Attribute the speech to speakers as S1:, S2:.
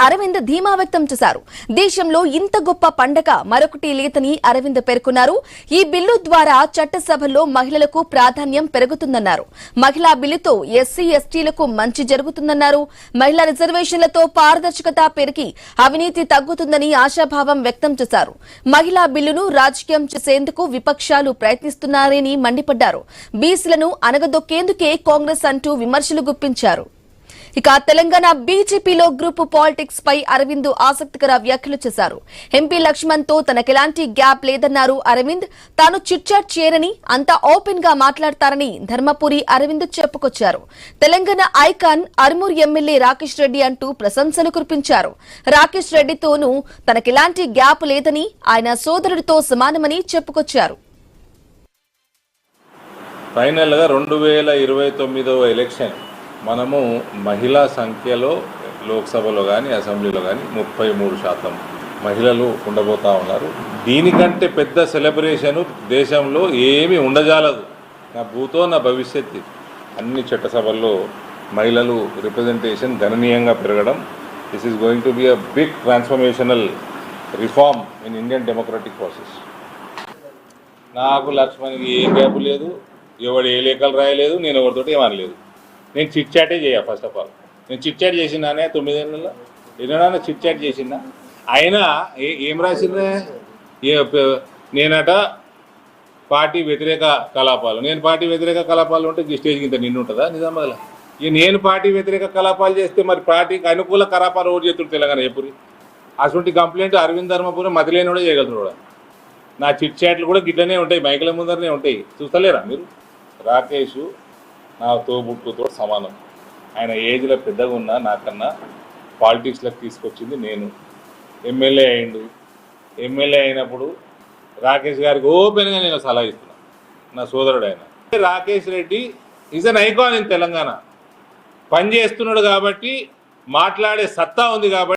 S1: అరవింద్ ధీమా వ్యక్తం చేశారు. దేశంలో ఇంత గొప్ప పండగ మరొకటి లేదని అరవింద్ పేర్కొన్నారు. ఈ బిల్లు ద్వారా చట్టసభలో మహిళలకు ప్రాధాన్యం పెరుగుతుందన్నారు. మహిళా బిల్లుతో ఎస్సీ ఎస్టీలకు మంచి జరుగుతుందన్నారు. మహిళా రిజర్వేషన్లతో పారదర్శకత పెరిగి అవినీతి తగ్గుతుందని ఆశాభావం వ్యక్తం చేశారు. మహిళా బిల్లును రాజకీయం చేసేందుకు విపక్షాలు ప్రయత్నిస్తున్నారని మండిపడ్డారు. బీసీలను అనగదొక్కేందుకే కాంగ్రెస్ అంటూ విమర్శలు గుప్పించారు. ఇక తెలంగాణ బీజేపీలో గ్రూప్ పాలిటిక్స్ పై అరవింద్ ఆసక్తికర వ్యాఖ్యలు చేశారు. ఎంపీ లక్ష్మణ్ తో తనకెలాంటి గ్యాప్ లేదన్నారు అరవింద్. తాను చిట్చాట్ చేయరని, అంతా ఓపెన్ గా మాట్లాడతారని ధర్మపురి అరవింద్ చెప్పుకొచ్చారు. తెలంగాణ ఐకాన్ అర్మూర్ ఎమ్మెల్యే రాకేష్ రెడ్డి అంటూ ప్రశంసలు కురిపించారు. రాకేష్ రెడ్డితోనూ తనకెలాంటి గ్యాప్ లేదని, ఆయన సోదరుడితో సమానమని చెప్పుకొచ్చారు.
S2: ఫైనల్ గా 2029 ఎలక్షన్ మనము మహిళా సంఖ్యలో లోక్సభలో కానీ అసెంబ్లీలో కానీ 33% మహిళలు ఉండబోతా ఉన్నారు. దీనికంటే పెద్ద సెలబ్రేషను దేశంలో ఏమీ ఉండజాలదు. నా భూతో నా భవిష్యత్తు అన్ని చట్టసభల్లో మహిళలు రిప్రజెంటేషన్ గణనీయంగా పెరగడం. This is going to be a big transformational reform in Indian democratic process. నాకు లక్ష్మణ్కి ఏ గ్యాప్ లేదు, ఎవడు ఏ లేఖలు రాయలేదు, నేను ఎవరితోటి ఏమనలేదు. నేను చిట్ చాటే చేయ. ఫస్ట్ ఆఫ్ ఆల్ నేను చిట్ చాట్ చేసినానే 9 ఏళ్ళలో ఎన్నడన్నా చిట్ చాట్ చేసినా. అయినా ఏం రాసిందే, నేనట పార్టీ వ్యతిరేక కలాపాలు. నేను పార్టీ వ్యతిరేక కలాపాలు ఉంటే ఈ స్టేజ్ కింద నిన్ను ఉంటుందా నిజామాబాద్లో? నేను పార్టీ వ్యతిరేక కలాపాలు చేస్తే మరి పార్టీకి అనుకూల కలాపాలు ఓటు చేస్తుడు తెలంగాణ ఎప్పుడు? అటువంటి కంప్లైంట్ అరవింద్ ధర్మపురి మతిలేని కూడా చేయగలుగుతాడు కూడా. నా చిట్ చాట్లు కూడా గిట్లనే ఉంటాయి, మైకుల ముందరనే ఉంటాయి. చూస్తలేరా మీరు? రాకేష్ నా తోబుట్టుతో సమానం. ఆయన ఏజ్లో పెద్దగా ఉన్నా నాకన్నా పాలిటిక్స్లోకి తీసుకొచ్చింది నేను. ఎమ్మెల్యే అయిండు. ఎమ్మెల్యే అయినప్పుడు రాకేష్ గారికి ఓపెన్గా నేను సలహా ఇస్తున్నాను. నా సోదరుడు ఆయన Rakesh Reddy is an icon in Telangana. పని చేస్తున్నాడు కాబట్టి, మాట్లాడే సత్తా ఉంది కాబట్టి